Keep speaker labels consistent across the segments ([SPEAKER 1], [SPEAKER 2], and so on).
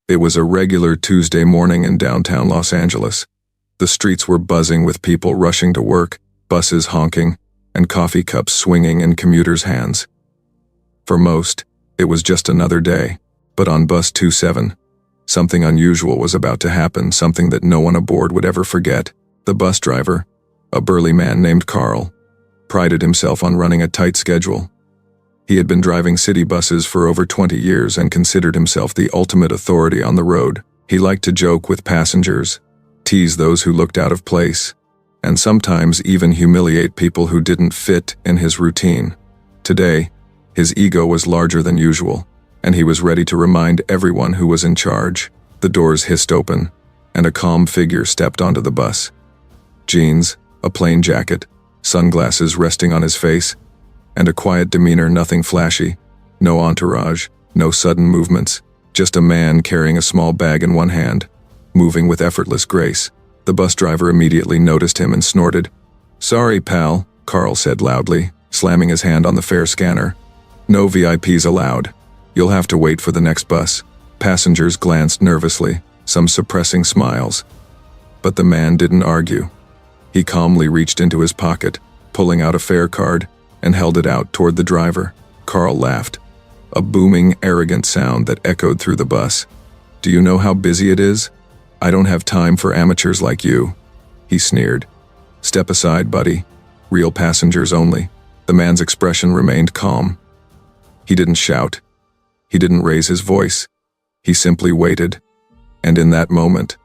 [SPEAKER 1] It was a regular Tuesday morning in downtown Los Angeles. The streets were buzzing with people rushing to work, buses honking, and coffee cups swinging in commuters' hands. For most, it was just another day, but on bus 27, something unusual was about to happen, something that no one aboard would ever forget. The bus driver, a burly man named Carl, prided himself on running a tight schedule. He had been driving city buses for over 20 years and considered himself the ultimate authority on the road. He liked to joke with passengers, tease those who looked out of place, and sometimes even humiliate people who didn't fit in his routine. Today, his ego was larger than usual, and he was ready to remind everyone who was in charge. The doors hissed open, and a calm figure stepped onto the bus. Jeans, a plain jacket, sunglasses resting on his face, and a quiet demeanor, nothing flashy, no entourage, no sudden movements, just a man carrying a small bag in one hand, moving with effortless grace. The bus driver immediately noticed him and snorted. "Sorry, pal," Carl said loudly, slamming his hand on the fare scanner. "No VIPs allowed. You'll have to wait for the next bus." Passengers glanced nervously, some suppressing smiles. But the man didn't argue. He calmly reached into his pocket, pulling out a fare card, and held it out toward the driver. Carl laughed, a booming, arrogant sound that echoed through the bus. "Do you know how busy it is? I don't have time for amateurs like you," he sneered. "Step aside, buddy. Real passengers only." The man's expression remained calm. He didn't shout. He didn't raise his voice. He simply waited. And in that moment,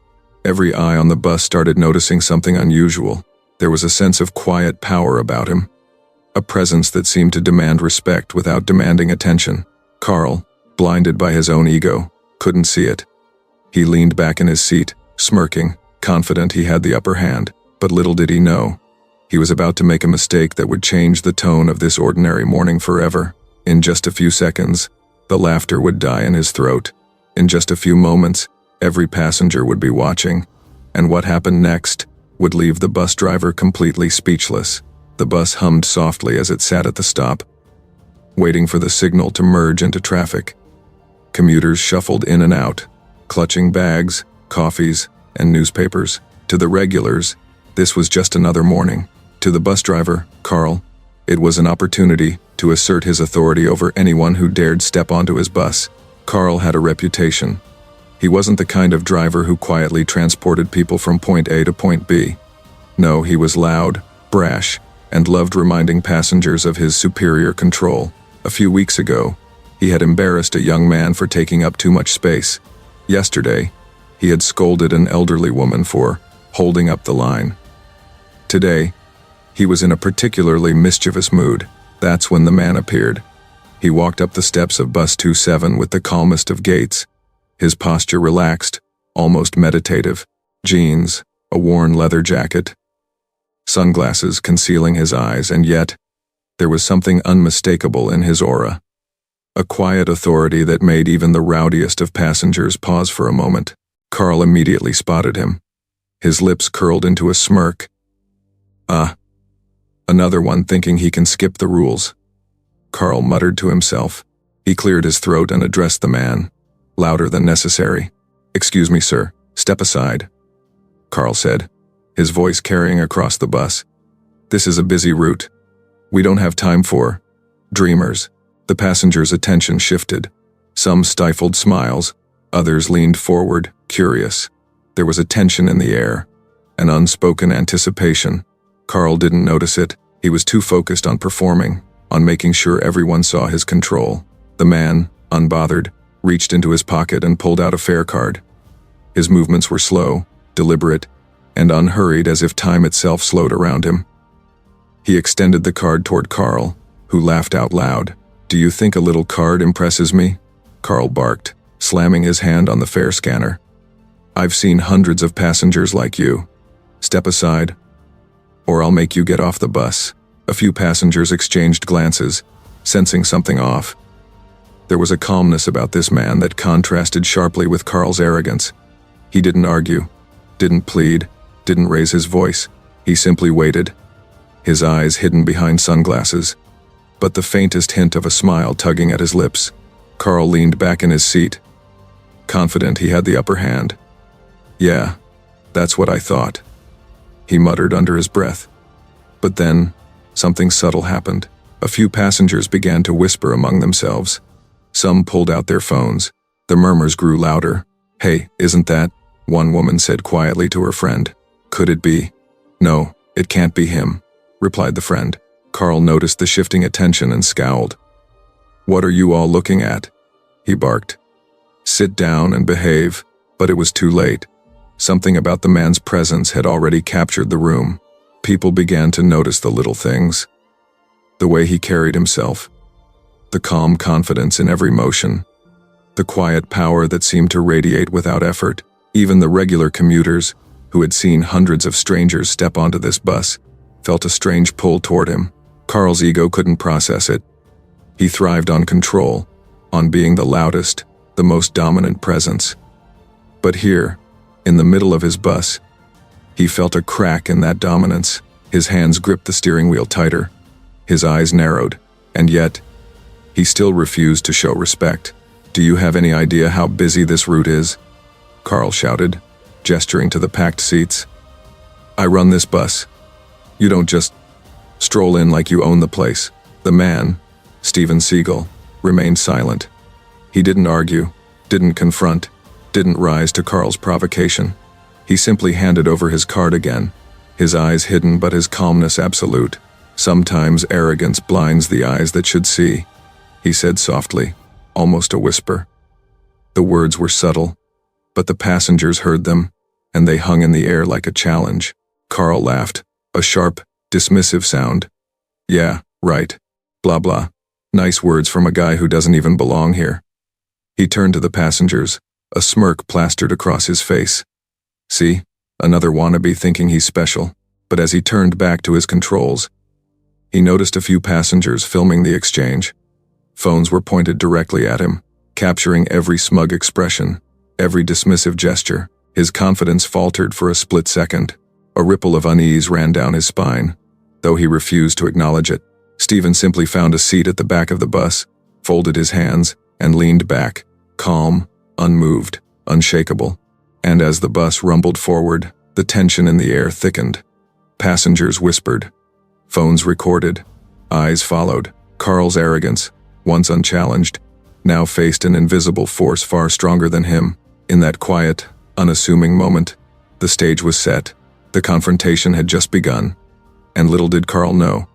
[SPEAKER 1] every eye on the bus started noticing something unusual. There was a sense of quiet power about him, a presence that seemed to demand respect without demanding attention. Carl, blinded by his own ego, couldn't see it. He leaned back in his seat, smirking, confident he had the upper hand, but little did he know, he was about to make a mistake that would change the tone of this ordinary morning forever. In just a few seconds, the laughter would die in his throat. In just a few moments, every passenger would be watching, and what happened next would leave the bus driver completely speechless. The bus hummed softly as it sat at the stop, waiting for the signal to merge into traffic. Commuters shuffled in and out, clutching bags, coffees, and newspapers. To the regulars, this was just another morning. To the bus driver, Carl, it was an opportunity to assert his authority over anyone who dared step onto his bus. Carl had a reputation. He wasn't the kind of driver who quietly transported people from point A to point B. No, he was loud, brash, and loved reminding passengers of his superior control. A few weeks ago, he had embarrassed a young man for taking up too much space. Yesterday, he had scolded an elderly woman for holding up the line. Today, he was in a particularly mischievous mood. That's when the man appeared. He walked up the steps of bus 27 with the calmest of gaits, his posture relaxed, almost meditative. Jeans, a worn leather jacket, sunglasses concealing his eyes, and yet, there was something unmistakable in his aura. A quiet authority that made even the rowdiest of passengers pause for a moment. Carl immediately spotted him. His lips curled into a smirk. Another one thinking he can skip the rules. Carl muttered to himself. He cleared his throat and addressed the man, louder than necessary. "Excuse me, sir. Step aside," Carl said, his voice carrying across the bus. "This is a busy route. We don't have time for dreamers." The passengers' attention shifted. Some stifled smiles, others leaned forward, curious. There was a tension in the air, an unspoken anticipation. Carl didn't notice it. He was too focused on performing, on making sure everyone saw his control. The man, unbothered, reached into his pocket and pulled out a fare card. His movements were slow, deliberate, and unhurried, as if time itself slowed around him. He extended the card toward Carl, who laughed out loud. "Do you think a little card impresses me?" Carl barked, slamming his hand on the fare scanner. "I've seen hundreds of passengers like you. Step aside, or I'll make you get off the bus." A few passengers exchanged glances, sensing something off. There was a calmness about this man that contrasted sharply with Carl's arrogance. He didn't argue, didn't plead, didn't raise his voice. He simply waited, his eyes hidden behind sunglasses, but the faintest hint of a smile tugging at his lips. Carl leaned back in his seat, confident he had the upper hand. "Yeah, that's what I thought," he muttered under his breath. But then, something subtle happened. A few passengers began to whisper among themselves. Some pulled out their phones. The murmurs grew louder. "Hey, isn't that?" one woman said quietly to her friend. "Could it be?" "No, it can't be him," replied the friend. Carl noticed the shifting attention and scowled. "What are you all looking at?" he barked. "Sit down and behave," but it was too late. Something about the man's presence had already captured the room. People began to notice the little things. The way he carried himself. The calm confidence in every motion. The quiet power that seemed to radiate without effort. Even the regular commuters, who had seen hundreds of strangers step onto this bus, felt a strange pull toward him. Carl's ego couldn't process it. He thrived on control, on being the loudest, the most dominant presence. But here, in the middle of his bus, he felt a crack in that dominance. His hands gripped the steering wheel tighter. His eyes narrowed, and yet, he still refused to show respect. "Do you have any idea how busy this route is?" Carl shouted, gesturing to the packed seats. "I run this bus. You don't just stroll in like you own the place." The man, Steven Seagal, remained silent. He didn't argue, didn't confront, didn't rise to Carl's provocation. He simply handed over his card again, his eyes hidden but his calmness absolute. "Sometimes arrogance blinds the eyes that should see," he said softly, almost a whisper. The words were subtle, but the passengers heard them, and they hung in the air like a challenge. Carl laughed, a sharp, dismissive sound. "Yeah, right. Blah blah. Nice words from a guy who doesn't even belong here." He turned to the passengers, a smirk plastered across his face. "See, another wannabe thinking he's special." But as he turned back to his controls, he noticed a few passengers filming the exchange. Phones were pointed directly at him, capturing every smug expression, every dismissive gesture. His confidence faltered for a split second. A ripple of unease ran down his spine, though he refused to acknowledge it. Steven simply found a seat at the back of the bus, folded his hands, and leaned back, calm, unmoved, unshakable. And as the bus rumbled forward, the tension in the air thickened. Passengers whispered. Phones recorded. Eyes followed. Carl's arrogance, once unchallenged, now faced an invisible force far stronger than him. In that quiet, unassuming moment, the stage was set. The confrontation had just begun. And little did Carl know,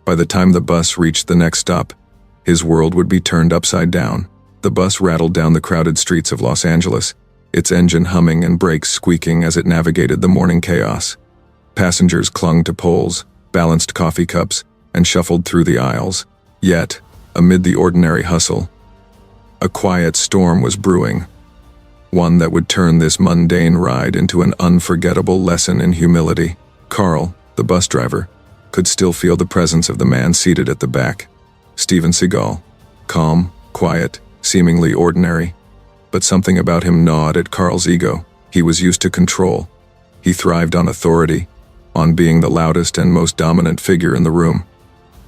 [SPEAKER 1] by the time the bus reached the next stop, his world would be turned upside down. The bus rattled down the crowded streets of Los Angeles, its engine humming and brakes squeaking as it navigated the morning chaos. Passengers clung to poles, balanced coffee cups, and shuffled through the aisles. Yet, amid the ordinary hustle, a quiet storm was brewing. One that would turn this mundane ride into an unforgettable lesson in humility. Carl, the bus driver, could still feel the presence of the man seated at the back. Steven Seagal. Calm, quiet, seemingly ordinary. But something about him gnawed at Carl's ego. He was used to control. He thrived on authority, on being the loudest and most dominant figure in the room.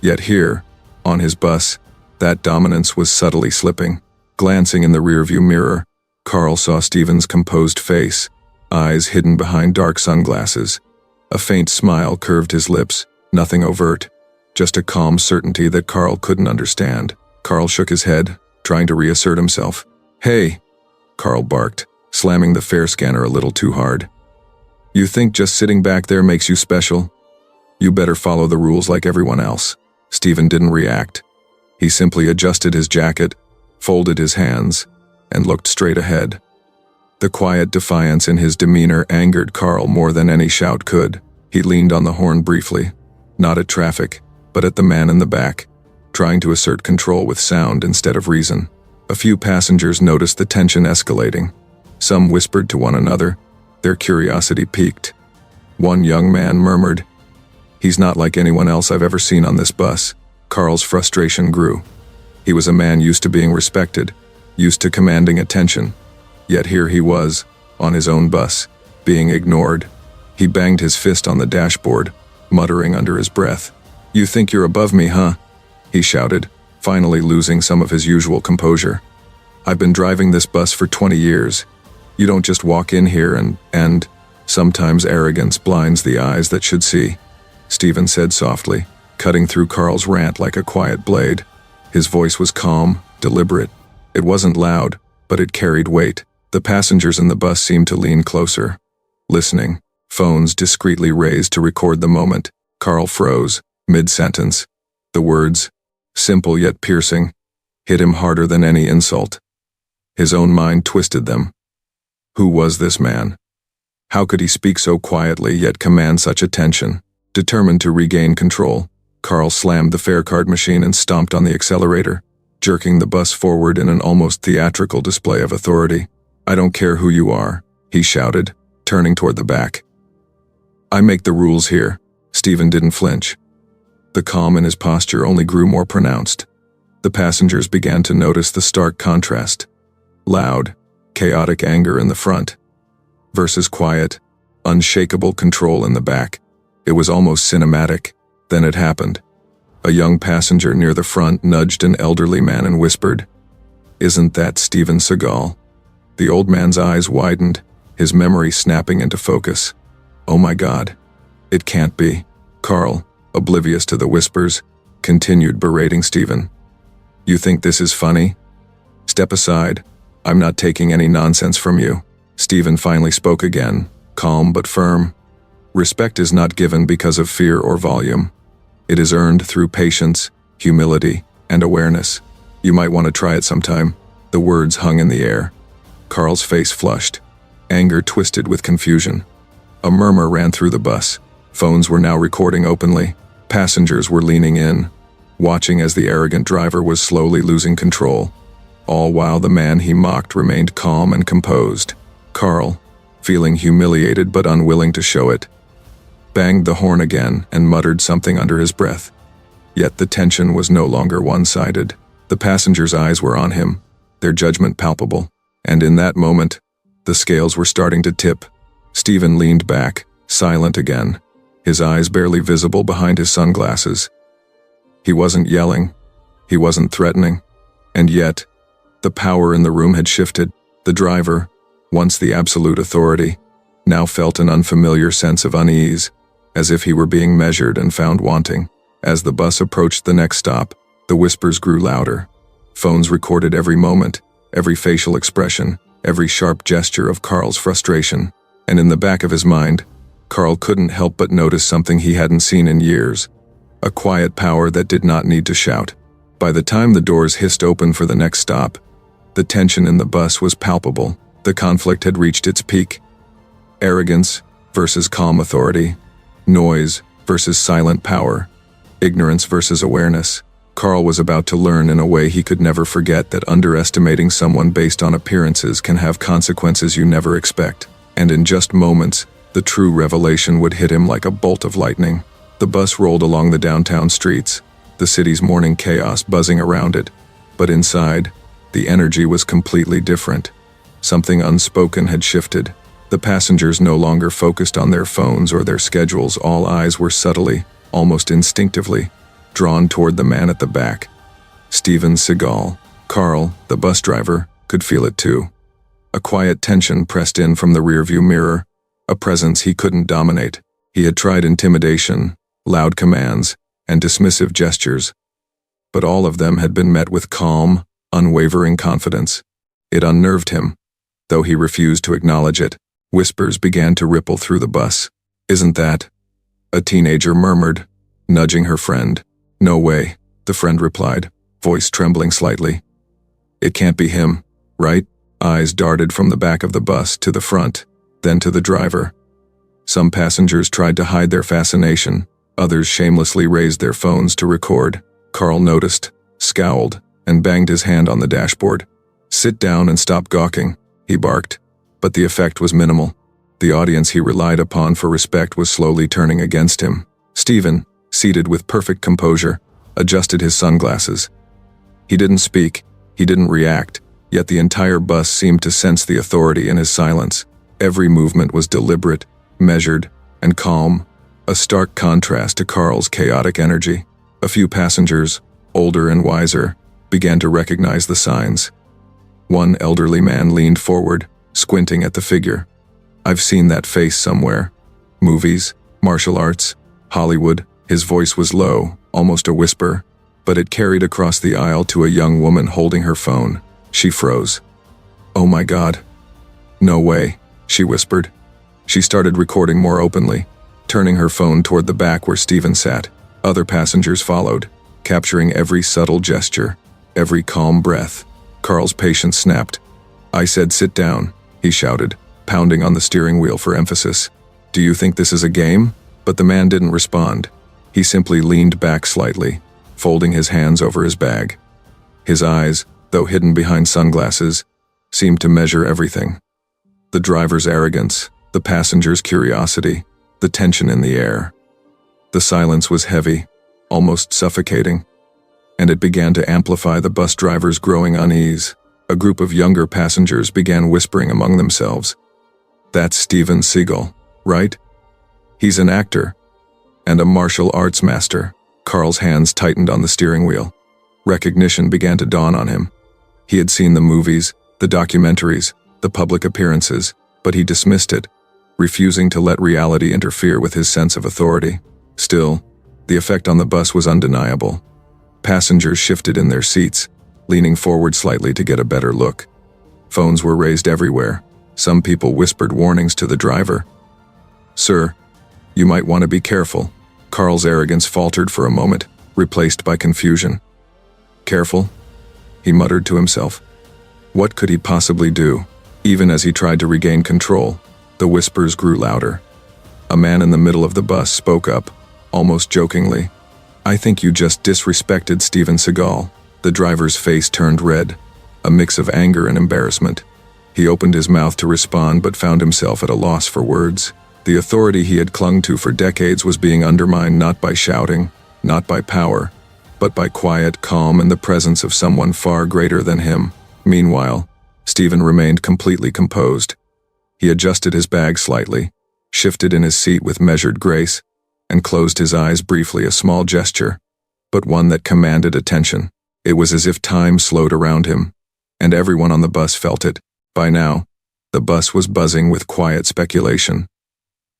[SPEAKER 1] Yet here, on his bus, that dominance was subtly slipping. Glancing in the rearview mirror, Carl saw Steven's composed face, eyes hidden behind dark sunglasses. A faint smile curved his lips, nothing overt, just a calm certainty that Carl couldn't understand. Carl shook his head, trying to reassert himself. "Hey," Carl barked, slamming the fare scanner a little too hard. "You think just sitting back there makes you special? You better follow the rules like everyone else." Steven didn't react. He simply adjusted his jacket, folded his hands, and looked straight ahead. The quiet defiance in his demeanor angered Carl more than any shout could. He leaned on the horn briefly, not at traffic, but at the man in the back, trying to assert control with sound instead of reason. A few passengers noticed the tension escalating. Some whispered to one another, their curiosity piqued. One young man murmured, "He's not like anyone else I've ever seen on this bus." Carl's frustration grew. He was a man used to being respected, used to commanding attention. Yet here he was, on his own bus, being ignored. He banged his fist on the dashboard, muttering under his breath. "You think you're above me, huh?" he shouted, finally losing some of his usual composure. I've been driving this bus for 20 years. You don't just walk in here and sometimes arrogance blinds the eyes that should see, Steven said softly, cutting through Carl's rant like a quiet blade. His voice was calm, deliberate. It wasn't loud, but it carried weight. The passengers in the bus seemed to lean closer, listening, phones discreetly raised to record the moment. Carl froze, mid-sentence. The words, simple yet piercing, hit him harder than any insult. His own mind twisted them. Who was this man? How could he speak so quietly yet command such attention? Determined to regain control, Carl slammed the fare card machine and stomped on the accelerator, jerking the bus forward in an almost theatrical display of authority. I don't care who you are, he shouted, turning toward the back. I make the rules here. Steven didn't flinch. The calm in his posture only grew more pronounced. The passengers began to notice the stark contrast. Loud, chaotic anger in the front, versus quiet, unshakable control in the back. It was almost cinematic. Then it happened. A young passenger near the front nudged an elderly man and whispered, "Isn't that Steven Seagal?" The old man's eyes widened, his memory snapping into focus. Oh my God. It can't be. Carl, oblivious to the whispers, continued berating Steven. You think this is funny? Step aside. I'm not taking any nonsense from you. Steven finally spoke again, calm but firm. Respect is not given because of fear or volume. It is earned through patience, humility, and awareness. You might want to try it sometime. The words hung in the air. Carl's face flushed, anger twisted with confusion. A murmur ran through the bus. Phones were now recording openly. Passengers were leaning in, watching as the arrogant driver was slowly losing control, all while the man he mocked remained calm and composed. Carl, feeling humiliated but unwilling to show it, banged the horn again and muttered something under his breath. Yet the tension was no longer one-sided. The passengers' eyes were on him, their judgment palpable, and in that moment, the scales were starting to tip. Steven leaned back, silent again, his eyes barely visible behind his sunglasses. He wasn't yelling, he wasn't threatening, and yet, the power in the room had shifted. The driver, once the absolute authority, now felt an unfamiliar sense of unease, as if he were being measured and found wanting. As the bus approached the next stop, the whispers grew louder. Phones recorded every moment, every facial expression, every sharp gesture of Carl's frustration, and in the back of his mind, Carl couldn't help but notice something he hadn't seen in years. A quiet power that did not need to shout. By the time the doors hissed open for the next stop, the tension in the bus was palpable. The conflict had reached its peak. Arrogance versus calm authority. Noise versus silent power. Ignorance versus awareness. Carl was about to learn in a way he could never forget that underestimating someone based on appearances can have consequences you never expect. And in just moments, the true revelation would hit him like a bolt of lightning. The bus rolled along the downtown streets, the city's morning chaos buzzing around it. But inside, the energy was completely different. Something unspoken had shifted. The passengers no longer focused on their phones or their schedules. All eyes were subtly, almost instinctively, drawn toward the man at the back. Steven Seagal. Carl, the bus driver, could feel it too. A quiet tension pressed in from the rearview mirror, a presence he couldn't dominate. He had tried intimidation, loud commands, and dismissive gestures, but all of them had been met with calm, unwavering confidence. It unnerved him, though he refused to acknowledge it. Whispers began to ripple through the bus. "Isn't that?" a teenager murmured, nudging her friend. "No way," the friend replied, voice trembling slightly. "It can't be him, right?" Eyes darted from the back of the bus to the front, then to the driver. Some passengers tried to hide their fascination, others shamelessly raised their phones to record. Carl noticed, scowled, and banged his hand on the dashboard. "Sit down and stop gawking," he barked. But the effect was minimal. The audience he relied upon for respect was slowly turning against him. Steven, seated with perfect composure, adjusted his sunglasses. He didn't speak, he didn't react, yet the entire bus seemed to sense the authority in his silence. Every movement was deliberate, measured, and calm, a stark contrast to Carl's chaotic energy. A few passengers, older and wiser, began to recognize the signs. One elderly man leaned forward, squinting at the figure. "I've seen that face somewhere. Movies, martial arts, Hollywood." His voice was low, almost a whisper, but it carried across the aisle to a young woman holding her phone. She froze. "Oh my God. No way," she whispered. She started recording more openly, turning her phone toward the back where Steven sat. Other passengers followed, capturing every subtle gesture, every calm breath. Carl's patience snapped. "I said sit down," he shouted, pounding on the steering wheel for emphasis. "Do you think this is a game?" But the man didn't respond. He simply leaned back slightly, folding his hands over his bag. His eyes, though hidden behind sunglasses, seemed to measure everything. The driver's arrogance, the passenger's curiosity, the tension in the air. The silence was heavy, almost suffocating, and it began to amplify the bus driver's growing unease. A group of younger passengers began whispering among themselves. "That's Steven Seagal, right? He's an actor and a martial arts master." Carl's hands tightened on the steering wheel. Recognition began to dawn on him. He had seen the movies, the documentaries, the public appearances, but he dismissed it, refusing to let reality interfere with his sense of authority. Still, the effect on the bus was undeniable. Passengers shifted in their seats, leaning forward slightly to get a better look. Phones were raised everywhere. Some people whispered warnings to the driver. "Sir, you might want to be careful." Carl's arrogance faltered for a moment, replaced by confusion. "Careful?" he muttered to himself. What could he possibly do? Even as he tried to regain control, the whispers grew louder. A man in the middle of the bus spoke up, almost jokingly. "I think you just disrespected Steven Seagal." The driver's face turned red, a mix of anger and embarrassment. He opened his mouth to respond but found himself at a loss for words. The authority he had clung to for decades was being undermined not by shouting, not by power, but by quiet calm and the presence of someone far greater than him. Meanwhile, Steven remained completely composed. He adjusted his bag slightly, shifted in his seat with measured grace, and closed his eyes briefly, a small gesture, but one that commanded attention. It was as if time slowed around him, and everyone on the bus felt it. By now, the bus was buzzing with quiet speculation.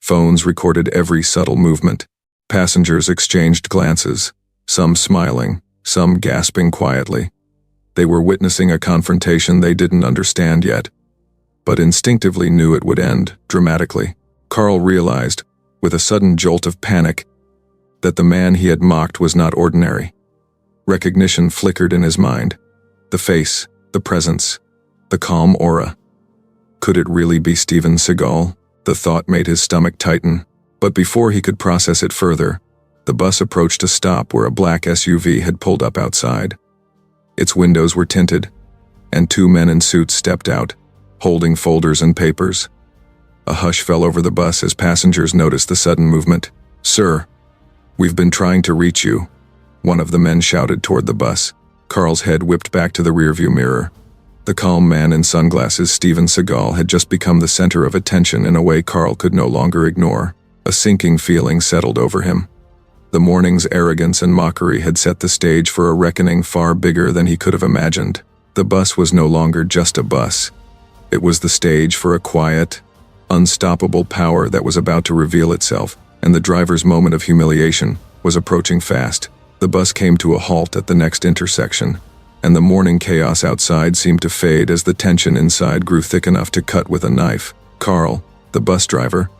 [SPEAKER 1] Phones recorded every subtle movement. Passengers exchanged glances, some smiling, some gasping quietly. They were witnessing a confrontation they didn't understand yet, but instinctively knew it would end dramatically. Carl realized, with a sudden jolt of panic, that the man he had mocked was not ordinary. Recognition flickered in his mind. The face, the presence, the calm aura. Could it really be Steven Seagal? The thought made his stomach tighten, but before he could process it further, the bus approached a stop where a black SUV had pulled up outside. Its windows were tinted, and two men in suits stepped out, holding folders and papers. A hush fell over the bus as passengers noticed the sudden movement. "Sir, we've been trying to reach you," one of the men shouted toward the bus. Carl's head whipped back to the rearview mirror. The calm man in sunglasses, Steven Seagal, had just become the center of attention in a way Carl could no longer ignore. A sinking feeling settled over him. The morning's arrogance and mockery had set the stage for a reckoning far bigger than he could have imagined. The bus was no longer just a bus. It was the stage for a quiet, unstoppable power that was about to reveal itself, and the driver's moment of humiliation was approaching fast. The bus came to a halt at the next intersection, and the morning chaos outside seemed to fade as the tension inside grew thick enough to cut with a knife. Carl, the bus driver,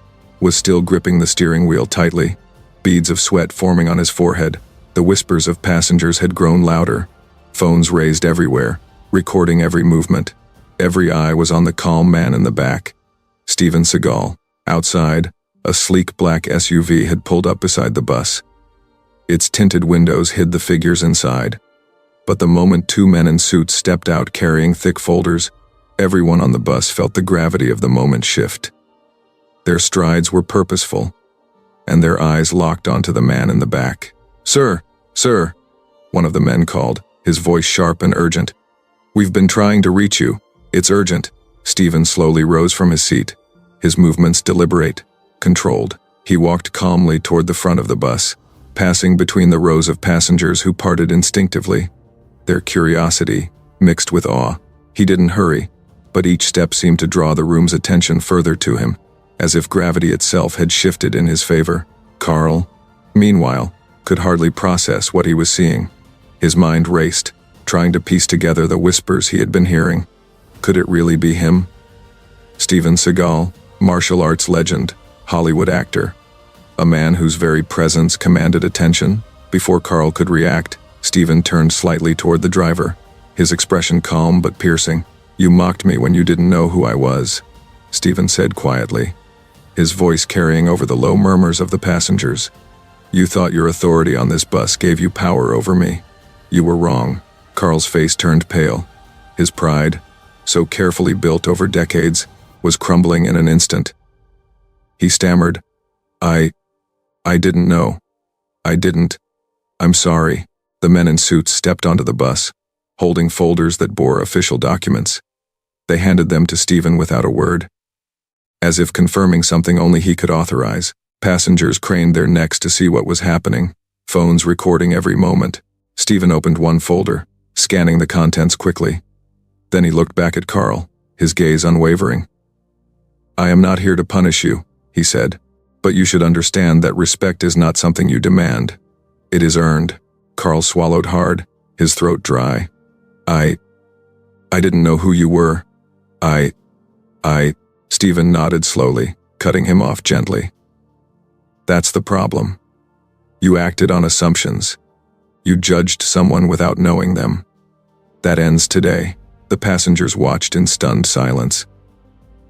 [SPEAKER 1] was still gripping the steering wheel tightly, beads of sweat forming on his forehead. The whispers of passengers had grown louder, phones raised everywhere, recording every movement. Every eye was on the calm man in the back. Steven Seagal. Outside, a sleek black SUV had pulled up beside the bus. Its tinted windows hid the figures inside. But the moment two men in suits stepped out carrying thick folders, everyone on the bus felt the gravity of the moment shift. Their strides were purposeful, and their eyes locked onto the man in the back. "Sir, sir," one of the men called, his voice sharp and urgent. "We've been trying to reach you. It's urgent." Steven slowly rose from his seat, his movements deliberate, controlled. He walked calmly toward the front of the bus, passing between the rows of passengers who parted instinctively, their curiosity mixed with awe. He didn't hurry, but each step seemed to draw the room's attention further to him, as if gravity itself had shifted in his favor. Carl, meanwhile, could hardly process what he was seeing. His mind raced, trying to piece together the whispers he had been hearing. Could it really be him? Steven Seagal, martial arts legend, Hollywood actor. A man whose very presence commanded attention. Before Carl could react, Steven turned slightly toward the driver, his expression calm but piercing. "You mocked me when you didn't know who I was," Steven said quietly, his voice carrying over the low murmurs of the passengers. "You thought your authority on this bus gave you power over me. You were wrong." Carl's face turned pale. His pride, so carefully built over decades, was crumbling in an instant. He stammered, I didn't know. I didn't. I'm sorry." The men in suits stepped onto the bus, holding folders that bore official documents. They handed them to Steven without a word, as if confirming something only he could authorize. Passengers craned their necks to see what was happening, phones recording every moment. Steven opened one folder, scanning the contents quickly. Then he looked back at Carl, his gaze unwavering. "I am not here to punish you," he said, "but you should understand that respect is not something you demand. It is earned." Carl swallowed hard, his throat dry. I didn't know who you were. Steven nodded slowly, cutting him off gently. "That's the problem. You acted on assumptions. You judged someone without knowing them. That ends today." The passengers watched in stunned silence.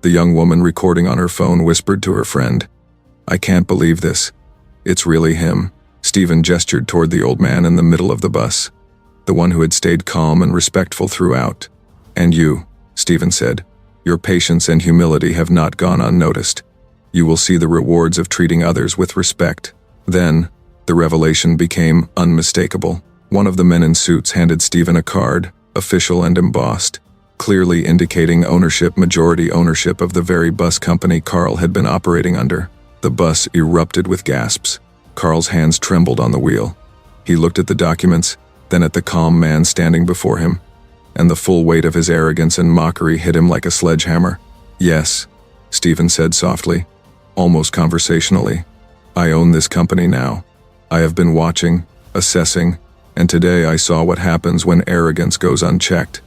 [SPEAKER 1] The young woman recording on her phone whispered to her friend, "I can't believe this. It's really him." Steven gestured toward the old man in the middle of the bus, the one who had stayed calm and respectful throughout. "And you," Steven said, "your patience and humility have not gone unnoticed. You will see the rewards of treating others with respect." Then, the revelation became unmistakable. One of the men in suits handed Steven a card, official and embossed, clearly indicating majority ownership of the very bus company Carl had been operating under. The bus erupted with gasps. Carl's hands trembled on the wheel. He looked at the documents, then at the calm man standing before him, and the full weight of his arrogance and mockery hit him like a sledgehammer. "Yes," Steven said softly, almost conversationally. "I own this company now. I have been watching, assessing, and today I saw what happens when arrogance goes unchecked.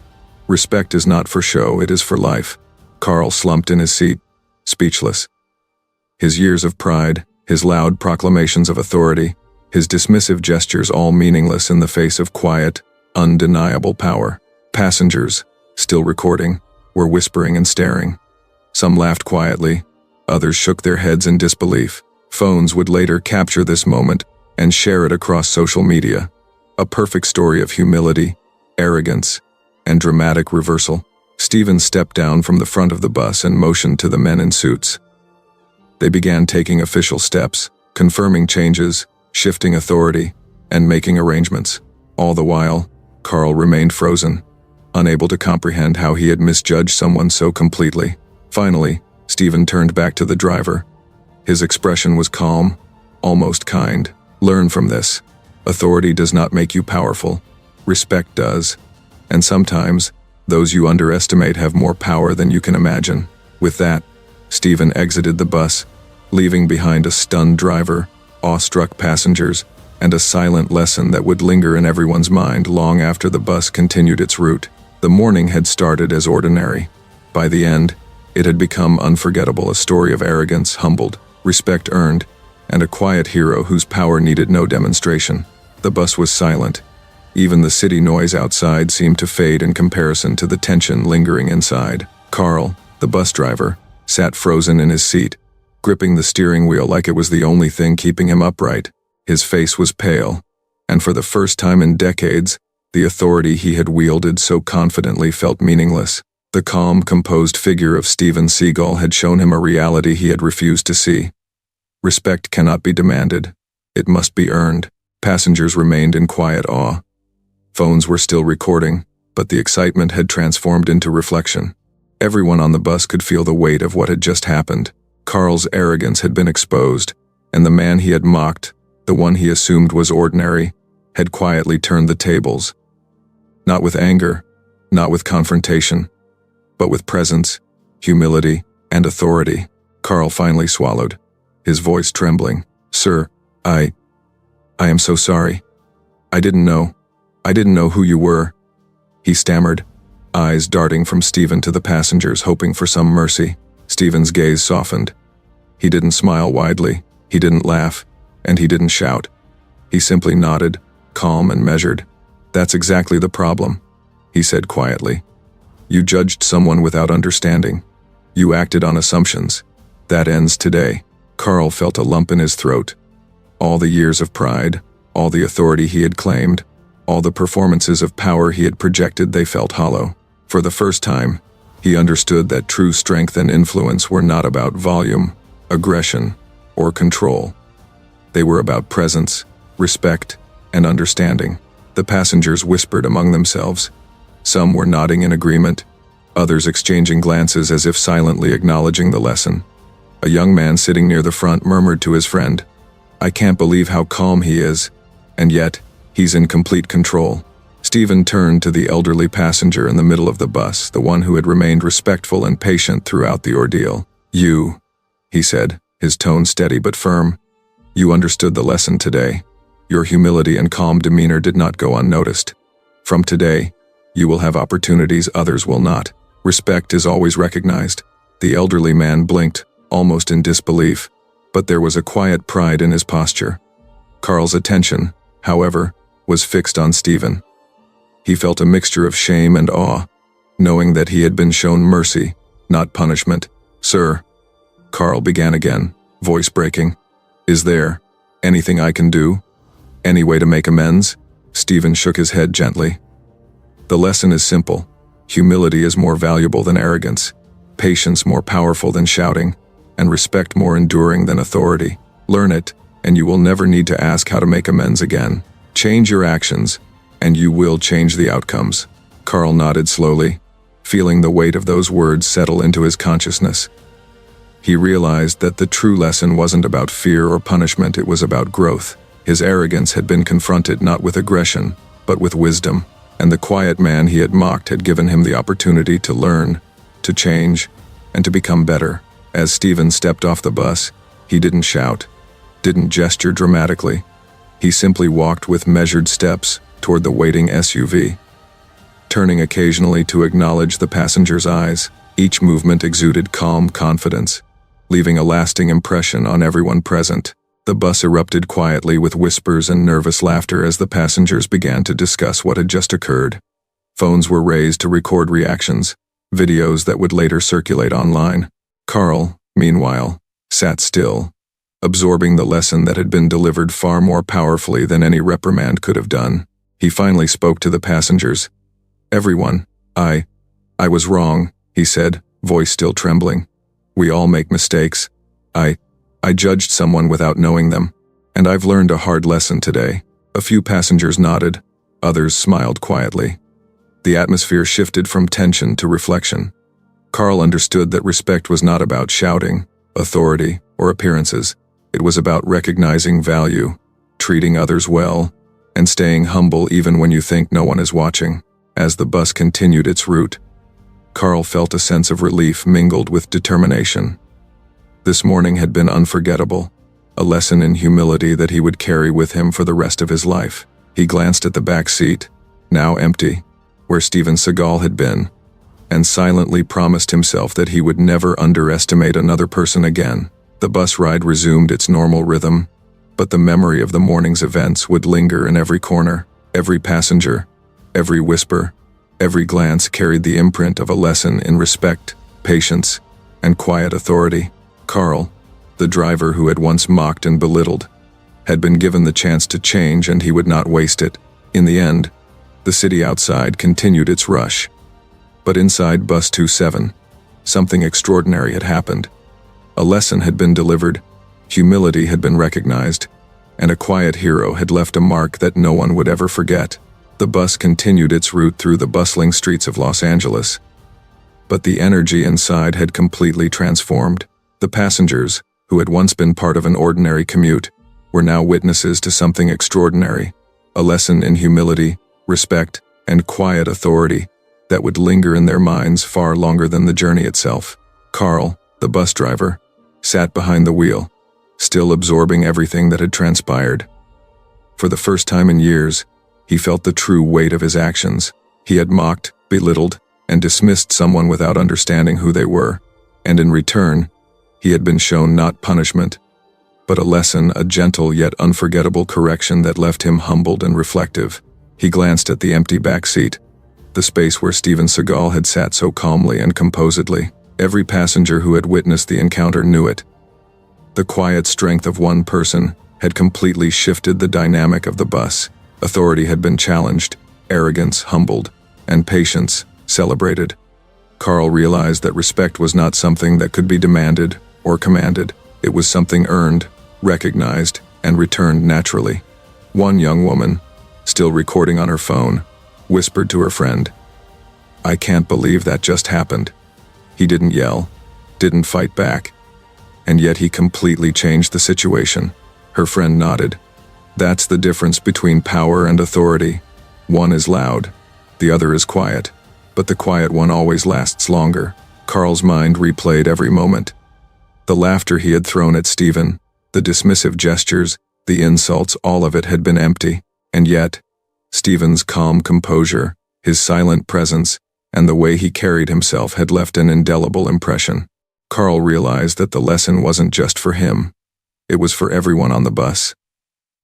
[SPEAKER 1] Respect is not for show, it is for life." Carl slumped in his seat, speechless. His years of pride, his loud proclamations of authority, his dismissive gestures all meaningless in the face of quiet, undeniable power. Passengers, still recording, were whispering and staring. Some laughed quietly, others shook their heads in disbelief. Phones would later capture this moment and share it across social media. A perfect story of humility, arrogance, and dramatic reversal. Steven stepped down from the front of the bus and motioned to the men in suits. They began taking official steps, confirming changes, shifting authority, and making arrangements. All the while, Carl remained frozen, unable to comprehend how he had misjudged someone so completely. Finally, Steven turned back to the driver. His expression was calm, almost kind. "Learn from this. Authority does not make you powerful. Respect does. And sometimes, those you underestimate have more power than you can imagine." With that, Steven exited the bus, leaving behind a stunned driver, awestruck passengers, and a silent lesson that would linger in everyone's mind long after the bus continued its route. The morning had started as ordinary. By the end, it had become unforgettable, a story of arrogance humbled, respect earned, and a quiet hero whose power needed no demonstration. The bus was silent. Even the city noise outside seemed to fade in comparison to the tension lingering inside. Carl, the bus driver, sat frozen in his seat, gripping the steering wheel like it was the only thing keeping him upright. His face was pale, and for the first time in decades, the authority he had wielded so confidently felt meaningless. The calm, composed figure of Steven Seagal had shown him a reality he had refused to see. Respect cannot be demanded. It must be earned. Passengers remained in quiet awe. Phones were still recording, but the excitement had transformed into reflection. Everyone on the bus could feel the weight of what had just happened. Carl's arrogance had been exposed, and the man he had mocked, the one he assumed was ordinary, had quietly turned the tables. Not with anger, not with confrontation, but with presence, humility, and authority. Carl finally swallowed, his voice trembling. "Sir, I am so sorry. I didn't know who you were," he stammered, eyes darting from Steven to the passengers, hoping for some mercy. Steven's gaze softened. He didn't smile widely, he didn't laugh, and he didn't shout. He simply nodded, calm and measured. "That's exactly the problem," he said quietly. "You judged someone without understanding. You acted on assumptions. That ends today." Carl felt a lump in his throat. All the years of pride, all the authority he had claimed, all the performances of power he had projected, they felt hollow. For the first time, he understood that true strength and influence were not about volume, aggression, or control. They were about presence, respect, and understanding. The passengers whispered among themselves. Some were nodding in agreement, others exchanging glances as if silently acknowledging the lesson. A young man sitting near the front murmured to his friend, "I can't believe how calm he is, and yet, he's in complete control." Steven turned to the elderly passenger in the middle of the bus, the one who had remained respectful and patient throughout the ordeal. "You," he said, his tone steady but firm, "you understood the lesson today. Your humility and calm demeanor did not go unnoticed. From today, you will have opportunities others will not. Respect is always recognized." The elderly man blinked, almost in disbelief, but there was a quiet pride in his posture. Carl's attention, however, was fixed on Steven. He felt a mixture of shame and awe, knowing that he had been shown mercy, not punishment. "Sir," Carl began again, voice breaking, "is there anything I can do? Any way to make amends?" Steven shook his head gently. "The lesson is simple. Humility is more valuable than arrogance, patience more powerful than shouting, and respect more enduring than authority. Learn it, and you will never need to ask how to make amends again. Change your actions, and you will change the outcomes." Carl nodded slowly, feeling the weight of those words settle into his consciousness. He realized that the true lesson wasn't about fear or punishment, it was about growth. His arrogance had been confronted not with aggression, but with wisdom, and the quiet man he had mocked had given him the opportunity to learn, to change, and to become better. As Steven stepped off the bus, he didn't shout, didn't gesture dramatically. He simply walked with measured steps toward the waiting SUV, turning occasionally to acknowledge the passengers' eyes. Each movement exuded calm confidence, leaving a lasting impression on everyone present. The bus erupted quietly with whispers and nervous laughter as the passengers began to discuss what had just occurred. Phones were raised to record reactions, videos that would later circulate online. Carl, meanwhile, sat still, absorbing the lesson that had been delivered far more powerfully than any reprimand could have done. He finally spoke to the passengers. "Everyone, I was wrong," he said, voice still trembling. "We all make mistakes. I judged someone without knowing them, and I've learned a hard lesson today." A few passengers nodded, others smiled quietly. The atmosphere shifted from tension to reflection. Carl understood that respect was not about shouting, authority, or appearances. It was about recognizing value, treating others well, and staying humble even when you think no one is watching. As the bus continued its route, Carl felt a sense of relief mingled with determination. This morning had been unforgettable, a lesson in humility that he would carry with him for the rest of his life. He glanced at the back seat, now empty, where Steven Seagal had been, and silently promised himself that he would never underestimate another person again. The bus ride resumed its normal rhythm, but the memory of the morning's events would linger in every corner. Every passenger, every whisper, every glance carried the imprint of a lesson in respect, patience, and quiet authority. Carl, the driver who had once mocked and belittled, had been given the chance to change, and he would not waste it. In the end, the city outside continued its rush. But inside Bus 27, something extraordinary had happened. A lesson had been delivered, humility had been recognized, and a quiet hero had left a mark that no one would ever forget. The bus continued its route through the bustling streets of Los Angeles. But the energy inside had completely transformed. The passengers, who had once been part of an ordinary commute, were now witnesses to something extraordinary, a lesson in humility, respect, and quiet authority that would linger in their minds far longer than the journey itself. Carl, the bus driver, sat behind the wheel, still absorbing everything that had transpired. For the first time in years, he felt the true weight of his actions. He had mocked, belittled, and dismissed someone without understanding who they were, and in return, he had been shown not punishment, but a lesson, a gentle yet unforgettable correction that left him humbled and reflective. He glanced at the empty back seat, the space where Steven Seagal had sat so calmly and composedly. Every passenger who had witnessed the encounter knew it. The quiet strength of one person had completely shifted the dynamic of the bus. Authority had been challenged, arrogance humbled, and patience celebrated. Carl realized that respect was not something that could be demanded or commanded. It was something earned, recognized, and returned naturally. One young woman, still recording on her phone, whispered to her friend, "I can't believe that just happened." He didn't yell, didn't fight back, and yet he completely changed the situation. Her friend nodded. That's the difference between power and authority. One is loud, the other is quiet, but the quiet one always lasts longer. Carl's mind replayed every moment. The laughter he had thrown at Steven, the dismissive gestures, the insults, all of it had been empty, and yet, Steven's calm composure, his silent presence, and the way he carried himself had left an indelible impression. Carl realized that the lesson wasn't just for him. It was for everyone on the bus.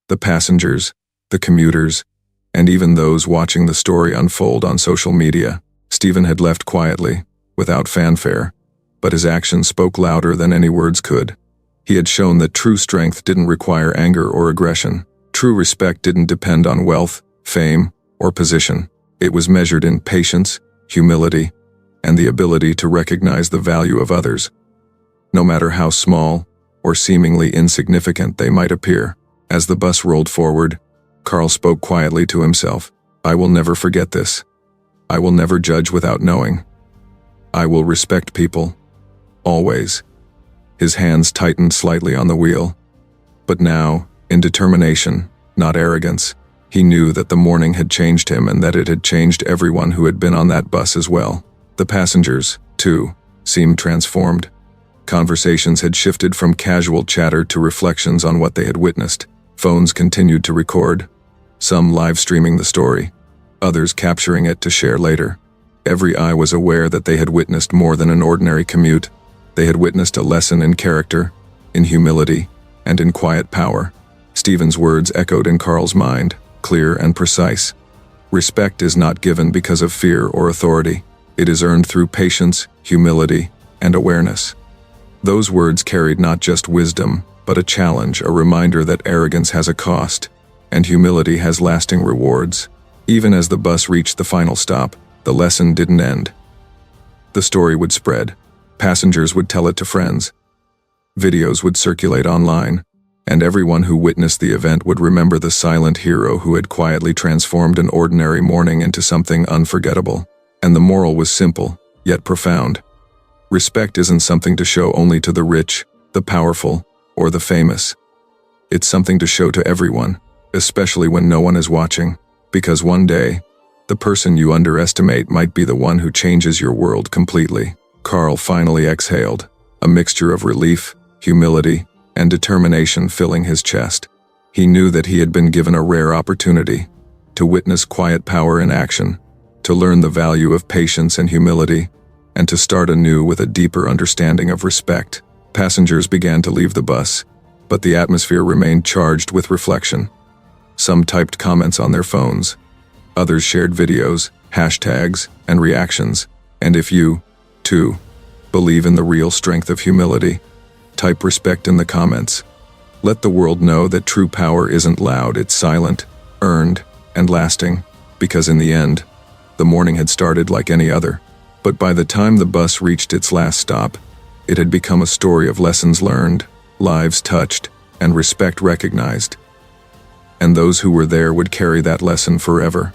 [SPEAKER 1] The passengers, the commuters, and even those watching the story unfold on social media. Steven had left quietly, without fanfare, but his actions spoke louder than any words could. He had shown that true strength didn't require anger or aggression. True respect didn't depend on wealth, fame, or position. It was measured in patience, humility, and the ability to recognize the value of others, no matter how small or seemingly insignificant they might appear. As the bus rolled forward, Carl spoke quietly to himself. "I will never forget this. I will never judge without knowing. I will respect people. Always." His hands tightened slightly on the wheel. But now, in determination, not arrogance, he knew that the morning had changed him and that it had changed everyone who had been on that bus as well. The passengers, too, seemed transformed. Conversations had shifted from casual chatter to reflections on what they had witnessed. Phones continued to record, some live streaming the story, others capturing it to share later. Every eye was aware that they had witnessed more than an ordinary commute. They had witnessed a lesson in character, in humility, and in quiet power. Steven's words echoed in Carl's mind, clear and precise. Respect is not given because of fear or authority. It is earned through patience, humility, and awareness. Those words carried not just wisdom, but a challenge, a reminder that arrogance has a cost, and humility has lasting rewards. Even as the bus reached the final stop, the lesson didn't end. The story would spread. Passengers would tell it to friends. Videos would circulate online, and everyone who witnessed the event would remember the silent hero who had quietly transformed an ordinary morning into something unforgettable. And the moral was simple, yet profound. Respect isn't something to show only to the rich, the powerful, or the famous. It's something to show to everyone, especially when no one is watching, because one day, the person you underestimate might be the one who changes your world completely. Carl finally exhaled, a mixture of relief, humility, and determination filling his chest. He knew that he had been given a rare opportunity to witness quiet power in action, to learn the value of patience and humility, and to start anew with a deeper understanding of respect. Passengers began to leave the bus, but the atmosphere remained charged with reflection. Some typed comments on their phones. Others shared videos, hashtags, and reactions. And if you, too, believe in the real strength of humility, type respect in the comments. Let the world know that true power isn't loud, it's silent, earned, and lasting, because in the end, the morning had started like any other. But by the time the bus reached its last stop, it had become a story of lessons learned, lives touched, and respect recognized. And those who were there would carry that lesson forever.